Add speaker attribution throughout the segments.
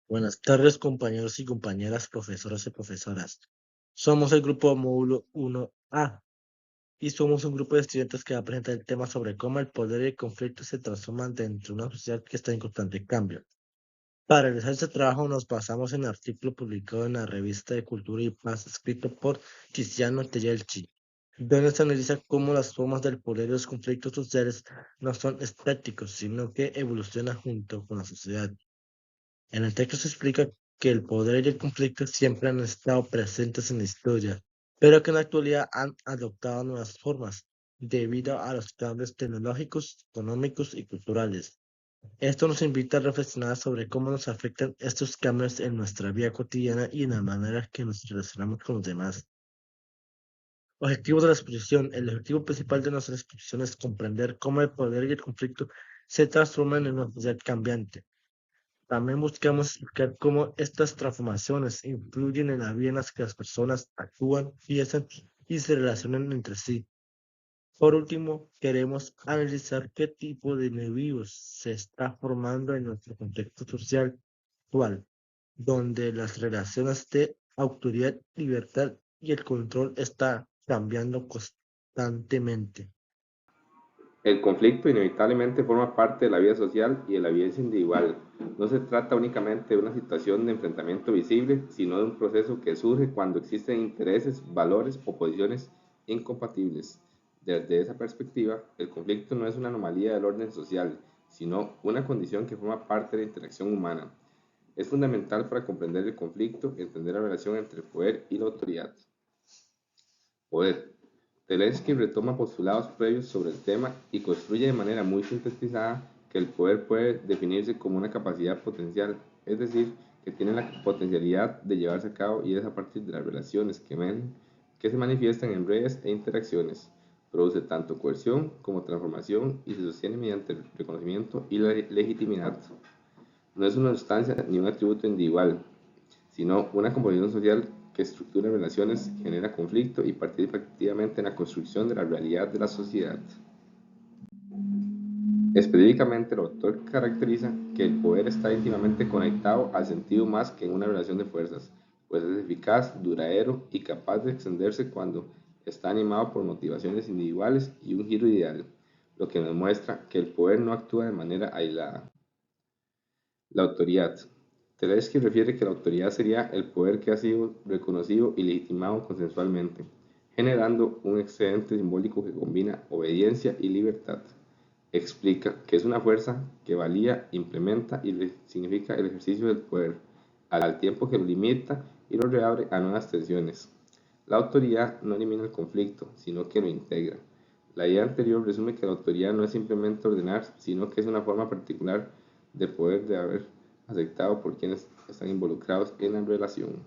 Speaker 1: Buenas tardes, compañeros y compañeras, profesores y profesoras. Somos el grupo Módulo 1A y somos un grupo de estudiantes que va a presentar el tema sobre cómo el poder y el conflicto se transforman dentro de una sociedad que está en constante cambio. Para realizar este trabajo nos basamos en el artículo publicado en la revista de Cultura y Paz escrito por Tiziano Tegelci, donde se analiza cómo las formas del poder y los conflictos sociales no son estáticos, sino que evolucionan junto con la sociedad. En el texto se explica que el poder y el conflicto siempre han estado presentes en la historia, pero que en la actualidad han adoptado nuevas formas debido a los cambios tecnológicos, económicos y culturales. Esto nos invita a reflexionar sobre cómo nos afectan estos cambios en nuestra vida cotidiana y en la manera que nos relacionamos con los demás. Objetivos de la exposición. El objetivo principal de nuestra exposición es comprender cómo el poder y el conflicto se transforman en una sociedad cambiante. También buscamos explicar cómo estas transformaciones influyen en la vida en las que las personas actúan, piensan y se relacionan entre sí. Por último, queremos analizar qué tipo de individuos se está formando en nuestro contexto social actual, donde las relaciones de autoridad, libertad y el control están cambiando constantemente.
Speaker 2: El conflicto inevitablemente forma parte de la vida social y de la vida individual. No se trata únicamente de una situación de enfrentamiento visible, sino de un proceso que surge cuando existen intereses, valores o posiciones incompatibles. Desde esa perspectiva, el conflicto no es una anomalía del orden social, sino una condición que forma parte de la interacción humana. Es fundamental para comprender el conflicto entender la relación entre el poder y la autoridad. Poder. Zelensky retoma postulados previos sobre el tema y construye de manera muy sintetizada que el poder puede definirse como una capacidad potencial, es decir, que tiene la potencialidad de llevarse a cabo y es a partir de las relaciones que se manifiestan en redes e interacciones. Produce tanto coerción como transformación y se sostiene mediante el reconocimiento y la legitimidad. No es una sustancia ni un atributo individual, sino una composición social que estructura relaciones, genera conflicto y participa activamente en la construcción de la realidad de la sociedad. Específicamente, el autor caracteriza que el poder está íntimamente conectado al sentido más que en una relación de fuerzas, pues es eficaz, duradero y capaz de extenderse cuando está animado por motivaciones individuales y un giro ideal, lo que nos muestra que el poder no actúa de manera aislada. La autoridad. Zelensky refiere que la autoridad sería el poder que ha sido reconocido y legitimado consensualmente, generando un excedente simbólico que combina obediencia y libertad. Explica que es una fuerza que valía, implementa y significa el ejercicio del poder, al tiempo que lo limita y lo reabre a nuevas tensiones. La autoridad no elimina el conflicto, sino que lo integra. La idea anterior resume que la autoridad no es simplemente ordenar, sino que es una forma particular de poder de haber aceptado por quienes están involucrados en la relación.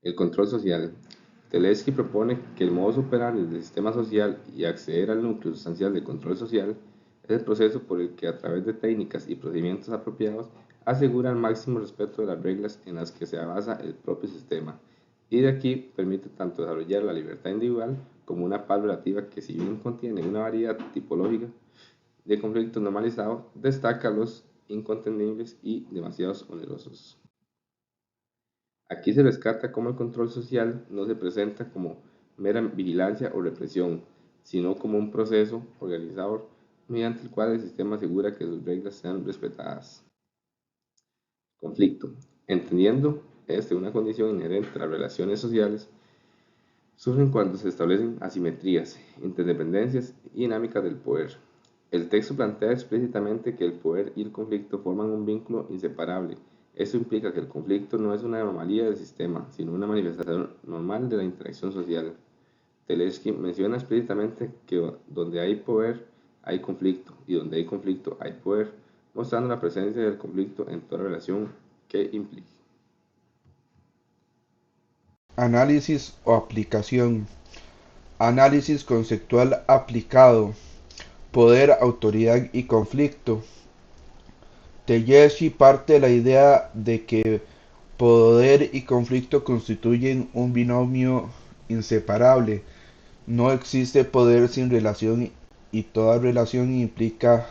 Speaker 2: El control social. Zelensky propone que el modo operandi del sistema social y acceder al núcleo sustancial del control social es el proceso por el que a través de técnicas y procedimientos apropiados asegura el máximo respeto de las reglas en las que se basa el propio sistema y de aquí permite tanto desarrollar la libertad individual como una paz relativa que si bien contiene una variedad tipológica de conflictos normalizados, destaca los incontenibles y demasiados onerosos. Aquí se rescata cómo el control social no se presenta como mera vigilancia o represión, sino como un proceso organizador mediante el cual el sistema asegura que sus reglas sean respetadas. Conflicto. Entendiendo una condición inherente a las relaciones sociales, surgen cuando se establecen asimetrías, interdependencias y dinámicas del poder. El texto plantea explícitamente que el poder y el conflicto forman un vínculo inseparable. Esto implica que el conflicto no es una anomalía del sistema, sino una manifestación normal de la interacción social. Zelensky menciona explícitamente que donde hay poder hay conflicto y donde hay conflicto hay poder, mostrando la presencia del conflicto en toda relación que implique.
Speaker 3: Análisis o aplicación. Análisis conceptual aplicado. Poder, autoridad y conflicto. Tejeshi parte de la idea de que poder y conflicto constituyen un binomio inseparable. No existe poder sin relación y toda relación implica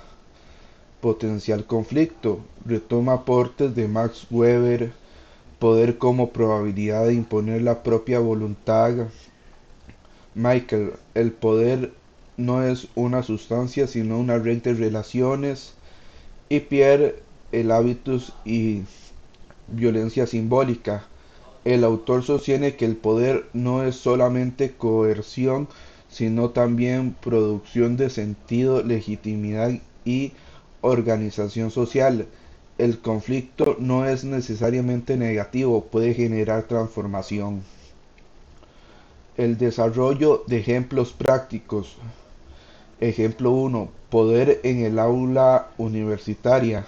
Speaker 3: potencial conflicto. Retoma aportes de Max Weber, poder como probabilidad de imponer la propia voluntad. Michael, el poder no es una sustancia sino una red de relaciones. Y Pierre, el hábitus y violencia simbólica. El autor sostiene que el poder no es solamente coerción, sino también producción de sentido, legitimidad y organización social. El conflicto no es necesariamente negativo, puede generar transformación. El desarrollo de ejemplos prácticos. Ejemplo 1. Poder en el aula universitaria.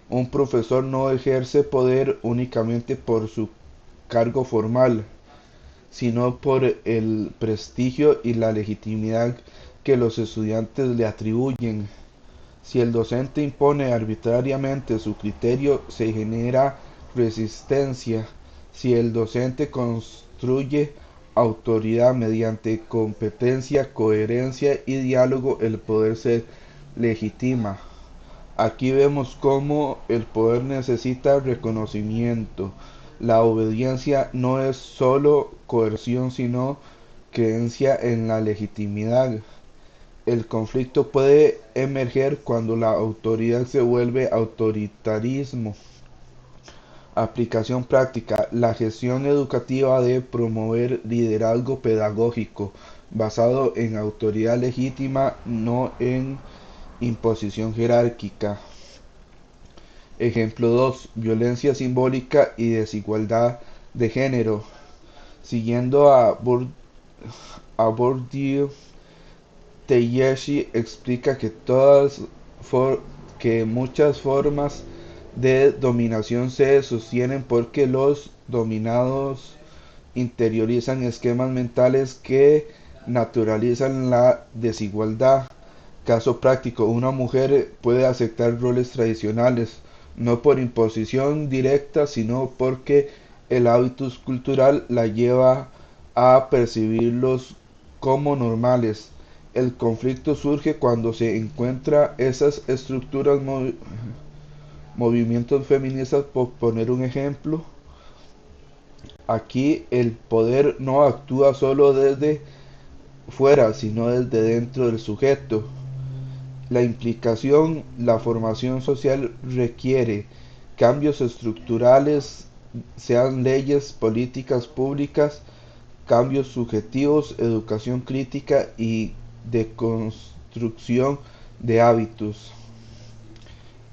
Speaker 3: Un profesor no ejerce poder únicamente por su cargo formal, sino por el prestigio y la legitimidad que los estudiantes le atribuyen. Si el docente impone arbitrariamente su criterio, se genera resistencia. Si el docente construye autoridad mediante competencia, coherencia y diálogo, el poder se legitima. Aquí vemos cómo el poder necesita reconocimiento. La obediencia no es solo coerción, sino creencia en la legitimidad. El conflicto puede emerger cuando la autoridad se vuelve autoritarismo. Aplicación práctica. La gestión educativa debe promover liderazgo pedagógico basado en autoridad legítima, no en imposición jerárquica. Ejemplo 2. Violencia simbólica y desigualdad de género. Siguiendo a Bourdieu, Takeshi explica que muchas formas de dominación se sostienen porque los dominados interiorizan esquemas mentales que naturalizan la desigualdad. Caso práctico, una mujer puede aceptar roles tradicionales, no por imposición directa, sino porque el hábitus cultural la lleva a percibirlos como normales. El conflicto surge cuando se encuentra esas estructuras, movimientos feministas, por poner un ejemplo. Aquí el poder no actúa solo desde fuera, sino desde dentro del sujeto. La implicación, la formación social requiere cambios estructurales, sean leyes, políticas públicas, cambios subjetivos, educación crítica y de construcción de hábitos.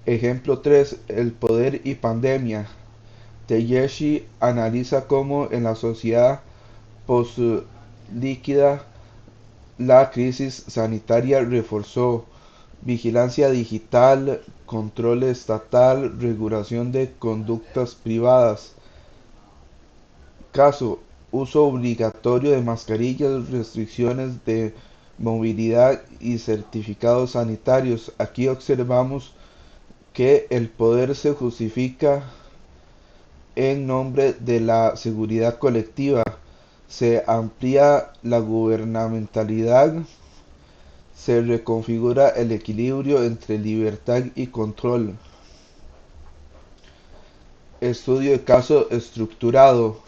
Speaker 3: Ejemplo 3. El poder y pandemia. Takeshi analiza cómo en la sociedad post-líquida la crisis sanitaria reforzó vigilancia digital, control estatal, regulación de conductas privadas. Caso: uso obligatorio de mascarillas, restricciones de movilidad y certificados sanitarios. Aquí observamos que el poder se justifica en nombre de la seguridad colectiva. Se amplía la gubernamentalidad, se reconfigura el equilibrio entre libertad y control. Estudio de caso estructurado.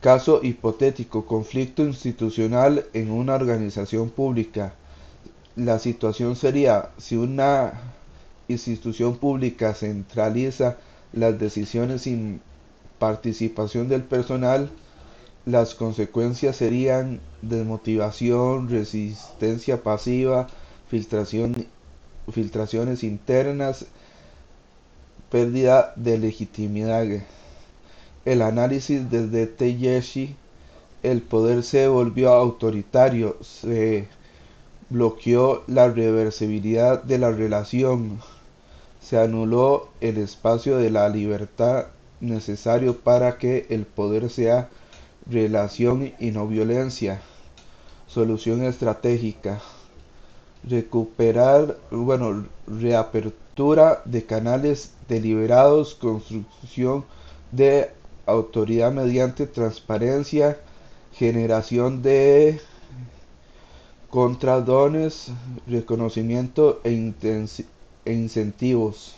Speaker 3: Caso hipotético: conflicto institucional en una organización pública. La situación sería: si una institución pública centraliza las decisiones sin participación del personal, las consecuencias serían desmotivación, resistencia pasiva, filtraciones internas, pérdida de legitimidad. El análisis desde Takeshi: el poder se volvió autoritario, se bloqueó la reversibilidad de la relación, se anuló el espacio de la libertad necesario para que el poder sea relación y no violencia. Solución estratégica: reapertura de canales deliberados, construcción de autoridad mediante transparencia, generación de contradones, reconocimiento e e incentivos.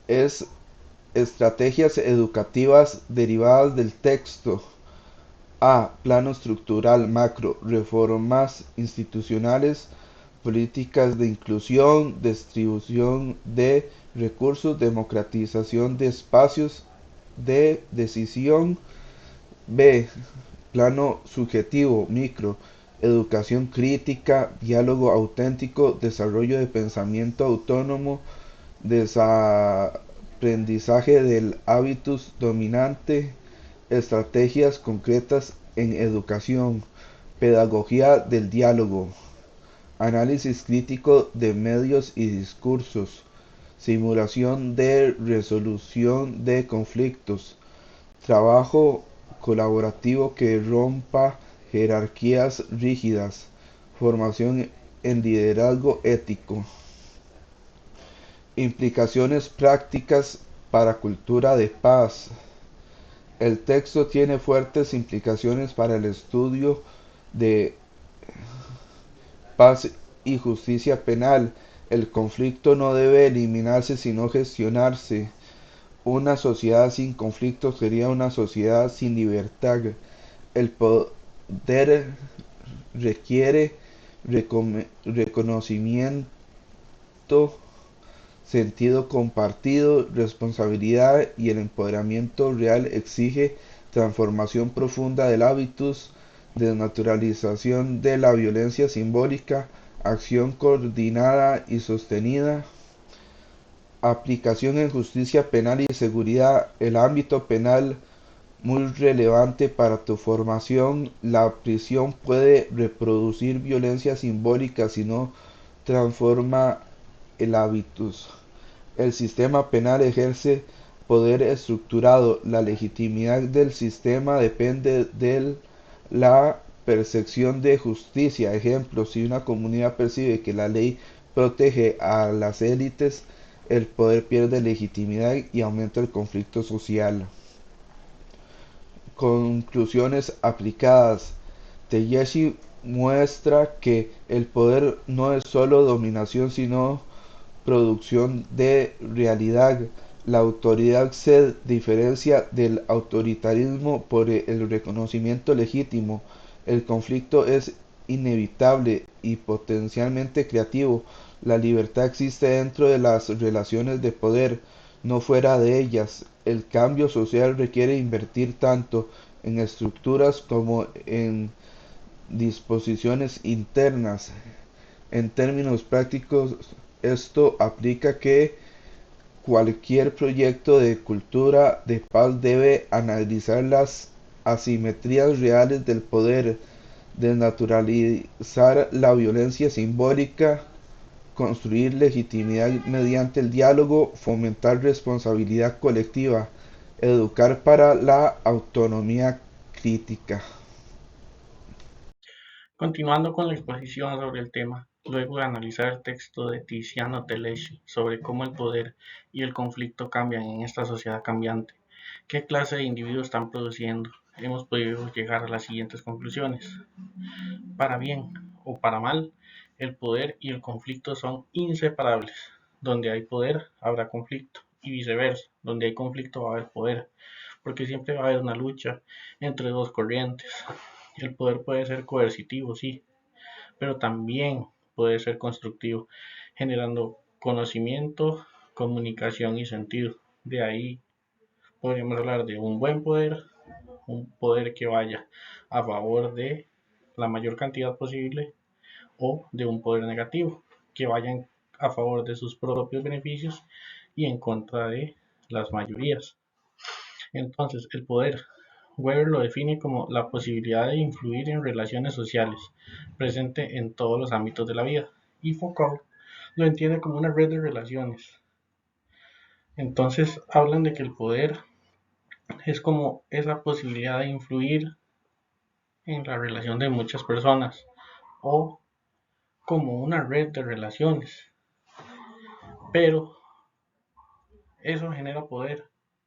Speaker 3: Es estrategias educativas derivadas del texto. A. Plano estructural macro, reformas institucionales, políticas de inclusión, distribución de recursos, democratización de espacios de decisión. B. Plano subjetivo micro, educación crítica, diálogo auténtico, desarrollo de pensamiento autónomo, desaprendizaje del hábitus dominante, estrategias concretas en educación, pedagogía del diálogo, análisis crítico de medios y discursos, simulación de resolución de conflictos, trabajo colaborativo que rompa jerarquías rígidas, formación en liderazgo ético. Implicaciones prácticas para cultura de paz. El texto tiene fuertes implicaciones para el estudio de paz y justicia penal. El conflicto no debe eliminarse sino gestionarse. Una sociedad sin conflicto sería una sociedad sin libertad. El poder requiere reconocimiento, sentido compartido, responsabilidad, y el empoderamiento real exige transformación profunda del hábitus, desnaturalización de la violencia simbólica, acción coordinada y sostenida, aplicación en justicia penal y seguridad. El ámbito penal muy relevante para tu formación. La prisión puede reproducir violencia simbólica si no transforma el hábitus. El sistema penal ejerce poder estructurado. La legitimidad del sistema depende de la percepción de justicia. Ejemplo, si una comunidad percibe que la ley protege a las élites, el poder pierde legitimidad y aumenta el conflicto social. Conclusiones aplicadas. Tejeshi muestra que el poder no es solo dominación, sino producción de realidad. La autoridad se diferencia del autoritarismo por el reconocimiento legítimo. El conflicto es inevitable y potencialmente creativo. La libertad existe dentro de las relaciones de poder, no fuera de ellas. El cambio social requiere invertir tanto en estructuras como en disposiciones internas. En términos prácticos, esto aplica que cualquier proyecto de cultura de paz debe analizar las asimetrías reales del poder, desnaturalizar la violencia simbólica, construir legitimidad mediante el diálogo, fomentar responsabilidad colectiva, educar para la autonomía crítica.
Speaker 4: Continuando con la exposición sobre el tema, luego de analizar el texto de Tiziano Teleschi sobre cómo el poder y el conflicto cambian en esta sociedad cambiante, qué clase de individuos están produciendo, hemos podido llegar a las siguientes conclusiones. Para bien o para mal, el poder y el conflicto son inseparables. Donde hay poder, habrá conflicto, y viceversa, donde hay conflicto va a haber poder, porque siempre va a haber una lucha entre dos corrientes. El poder puede ser coercitivo, sí, pero también puede ser constructivo, generando conocimiento, comunicación y sentido. De ahí podríamos hablar de un buen poder, un poder que vaya a favor de la mayor cantidad posible, o de un poder negativo, que vaya a favor de sus propios beneficios y en contra de las mayorías. Entonces, el poder, Weber lo define como la posibilidad de influir en relaciones sociales, presente en todos los ámbitos de la vida, y Foucault lo entiende como una red de relaciones. Entonces, hablan de que el poder es como esa posibilidad de influir en la relación de muchas personas, o como una red de relaciones, pero eso genera poder,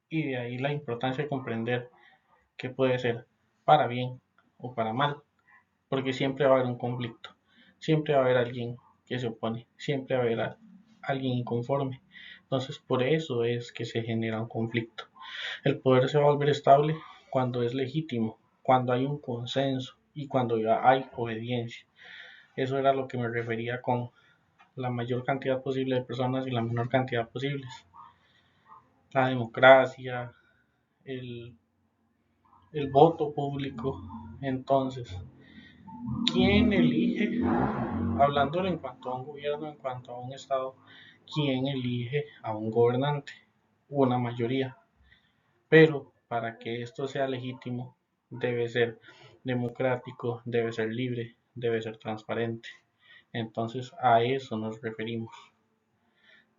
Speaker 4: y de ahí la importancia de comprender que puede ser para bien o para mal, porque siempre va a haber un conflicto, siempre va a haber alguien que se opone, siempre habrá alguien inconforme. Entonces, por eso es que se genera un conflicto. El poder se va a volver estable cuando es legítimo, cuando hay un consenso y cuando ya hay obediencia. Eso era lo que me refería con la mayor cantidad posible de personas y la menor cantidad posible. La democracia, el, el voto público. Entonces, ¿quién elige? Hablándolo en cuanto a un gobierno, en cuanto a un Estado, ¿quién elige a un gobernante? Una mayoría. Pero para que esto sea legítimo, debe ser democrático, debe ser libre, debe ser transparente. Entonces a eso nos referimos.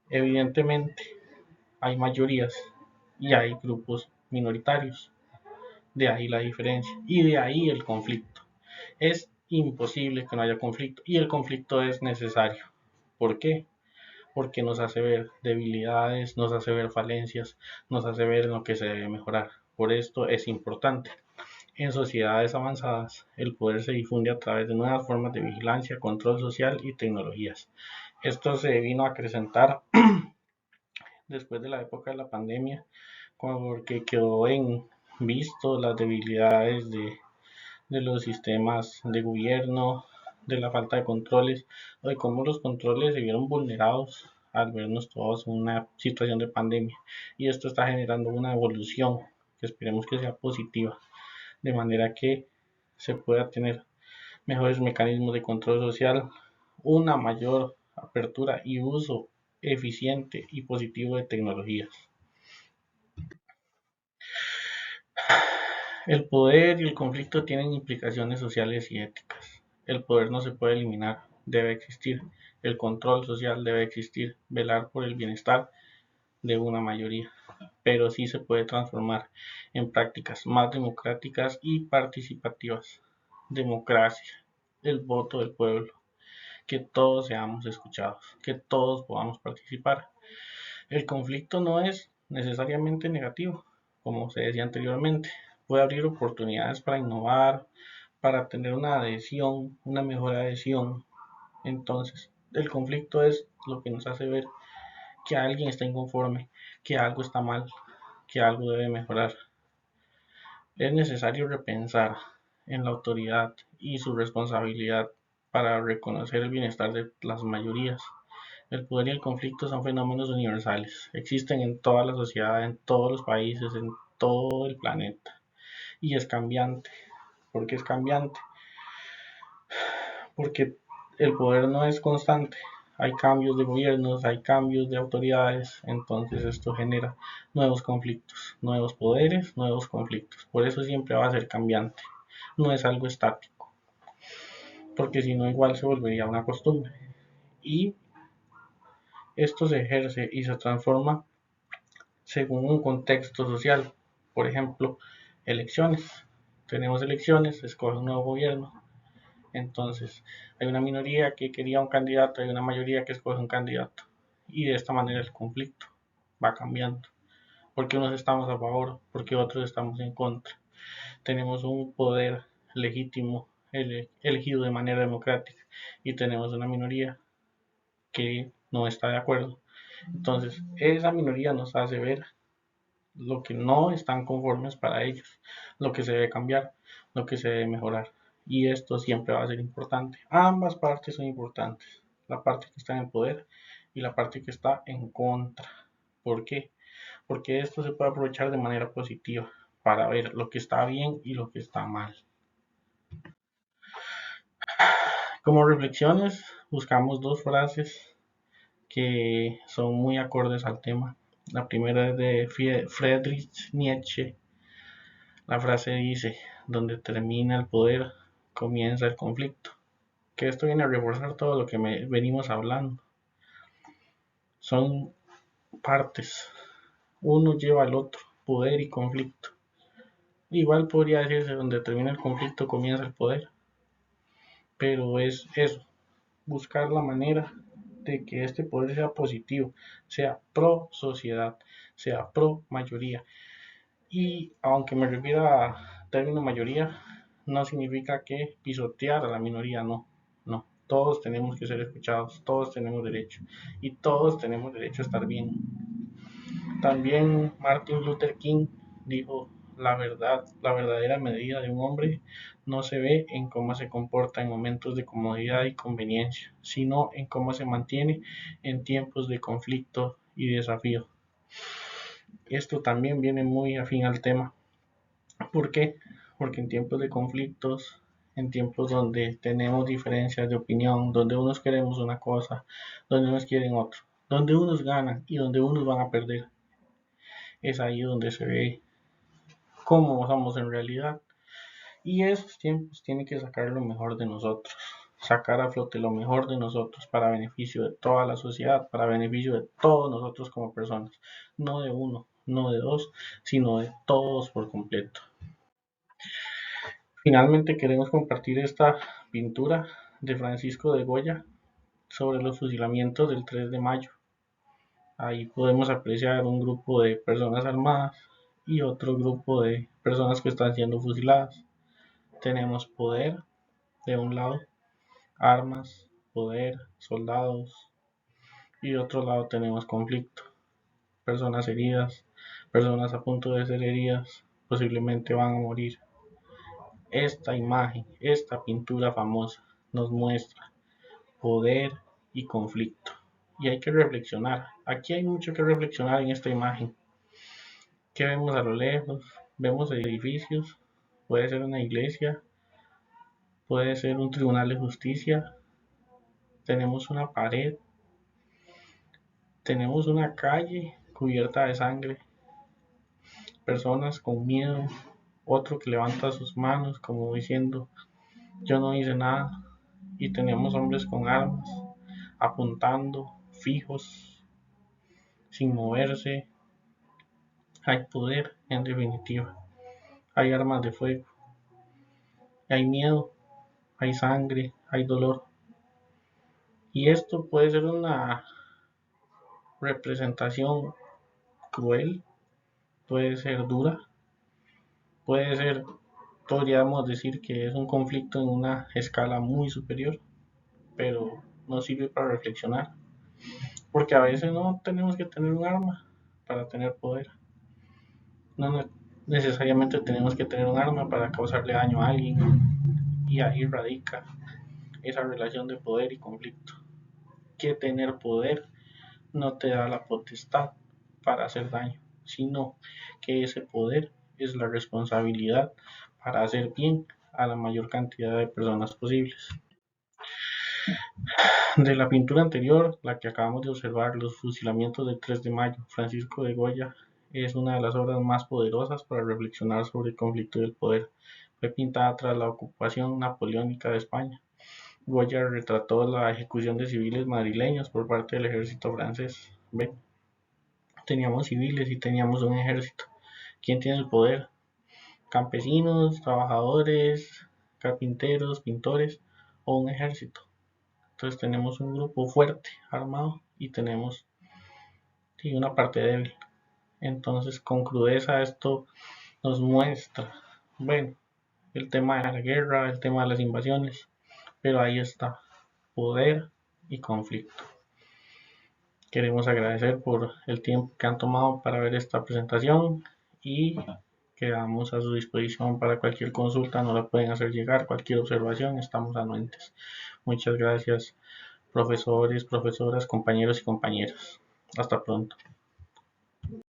Speaker 4: Evidentemente hay mayorías y hay grupos minoritarios. De ahí la diferencia y de ahí el conflicto. Es imposible que no haya conflicto y el conflicto es necesario. ¿Por qué? Porque nos hace ver debilidades, nos hace ver falencias, nos hace ver en lo que se debe mejorar. Por esto es importante. En sociedades avanzadas, el poder se difunde a través de nuevas formas de vigilancia, control social y tecnologías. Esto se vino a acrecentar después de la época de la pandemia, porque quedó en visto las debilidades de los sistemas de gobierno, de la falta de controles, o de cómo los controles se vieron vulnerados al vernos todos en una situación de pandemia. Y esto está generando una evolución que esperemos que sea positiva, de manera que se pueda tener mejores mecanismos de control social, una mayor apertura y uso eficiente y positivo de tecnologías. El poder y el conflicto tienen implicaciones sociales y éticas. El poder no se puede eliminar, debe existir. El control social debe existir, velar por el bienestar de una mayoría, pero sí se puede transformar en prácticas más democráticas y participativas. Democracia, el voto del pueblo, que todos seamos escuchados, que todos podamos participar. El conflicto no es necesariamente negativo, como se decía anteriormente. Puede abrir oportunidades para innovar, para tener una adhesión, una mejor adhesión. Entonces, el conflicto es lo que nos hace ver que alguien está inconforme, que algo está mal, que algo debe mejorar. Es necesario repensar en la autoridad y su responsabilidad para reconocer el bienestar de las mayorías. El poder y el conflicto son fenómenos universales, existen en toda la sociedad, en todos los países, en todo el planeta. Y es cambiante. ¿Por qué es cambiante? Porque el poder no es constante. Hay cambios de gobiernos, hay cambios de autoridades, entonces esto genera nuevos conflictos, nuevos poderes, nuevos conflictos. Por eso siempre va a ser cambiante, no es algo estático, porque si no igual se volvería una costumbre. Y esto se ejerce y se transforma según un contexto social. Por ejemplo, elecciones. Tenemos elecciones, se escoge un nuevo gobierno. Entonces, hay una minoría que quería un candidato, hay una mayoría que escoge un candidato. Y de esta manera el conflicto va cambiando. Porque unos estamos a favor, porque otros estamos en contra. Tenemos un poder legítimo, elegido de manera democrática, y tenemos una minoría que no está de acuerdo. Entonces, esa minoría nos hace ver lo que no están conformes para ellos, lo que se debe cambiar, lo que se debe mejorar. Y esto siempre va a ser importante. Ambas partes son importantes, la parte que está en el poder y la parte que está en contra. ¿Por qué? Porque esto se puede aprovechar de manera positiva para ver lo que está bien y lo que está mal. Como reflexiones, buscamos dos frases que son muy acordes al tema. La primera es de Friedrich Nietzsche. La frase dice, donde termina el poder, comienza el conflicto. Que esto viene a reforzar todo lo que venimos hablando. Son partes. Uno lleva al otro, poder y conflicto. Igual podría decirse, donde termina el conflicto, comienza el poder. Pero es eso, buscar la manera de que este poder sea positivo, sea pro sociedad, sea pro mayoría. Y aunque me refiero a término mayoría, no significa que pisotear a la minoría, no, no. Todos tenemos que ser escuchados, todos tenemos derecho y todos tenemos derecho a estar bien. También Martin Luther King dijo, la verdadera medida de un hombre no se ve en cómo se comporta en momentos de comodidad y conveniencia, sino en cómo se mantiene en tiempos de conflicto y desafío. Esto también viene muy afín al tema. ¿Por qué? Porque en tiempos de conflictos, en tiempos donde tenemos diferencias de opinión, donde unos queremos una cosa, donde unos quieren otro, donde unos ganan y donde unos van a perder, es ahí donde se ve cómo somos en realidad. Y esos tiempos tienen que sacar lo mejor de nosotros, sacar a flote lo mejor de nosotros para beneficio de toda la sociedad, para beneficio de todos nosotros como personas, no de uno, no de dos, sino de todos por completo. Finalmente queremos compartir esta pintura de Francisco de Goya sobre los fusilamientos del 3 de mayo. Ahí podemos apreciar un grupo de personas armadas y otro grupo de personas que están siendo fusiladas. Tenemos poder de un lado, armas, poder, soldados, y de otro lado tenemos conflicto, personas heridas, personas a punto de ser heridas, posiblemente van a morir. Esta imagen, esta pintura famosa nos muestra poder y conflicto. Y hay que reflexionar. Aquí hay mucho que reflexionar en esta imagen. ¿Qué vemos a lo lejos? Vemos edificios, puede ser una iglesia, puede ser un tribunal de justicia, tenemos una pared, tenemos una calle cubierta de sangre, personas con miedo, otro que levanta sus manos como diciendo yo no hice nada, y tenemos hombres con armas apuntando fijos sin moverse. Hay poder en definitiva, hay armas de fuego, hay miedo, hay sangre, hay dolor, y esto puede ser una representación cruel, puede ser dura, puede ser, podríamos decir que es un conflicto en una escala muy superior, pero nos sirve para reflexionar, porque a veces no tenemos que tener un arma para tener poder, no necesariamente tenemos que tener un arma para causarle daño a alguien, y ahí radica esa relación de poder y conflicto, que tener poder no te da la potestad para hacer daño, sino que ese poder es la responsabilidad para hacer bien a la mayor cantidad de personas posibles. De la pintura anterior, la que acabamos de observar, Los fusilamientos del 3 de mayo, Francisco de Goya, es una de las obras más poderosas para reflexionar sobre el conflicto del poder. Fue pintada tras la ocupación napoleónica de España. Goya retrató la ejecución de civiles madrileños por parte del ejército francés. ¿Ven? Teníamos civiles y teníamos un ejército. ¿Quién tiene el poder? Campesinos, trabajadores, carpinteros, pintores o un ejército. Entonces tenemos un grupo fuerte, armado, y tenemos una parte débil. Entonces con crudeza esto nos muestra, bueno, el tema de la guerra, el tema de las invasiones, pero ahí está, poder y conflicto. Queremos agradecer por el tiempo que han tomado para ver esta presentación y quedamos a su disposición para cualquier consulta, nos la pueden hacer llegar, cualquier observación, estamos anuentes. Muchas gracias, profesores, profesoras, compañeros y compañeras. Hasta pronto.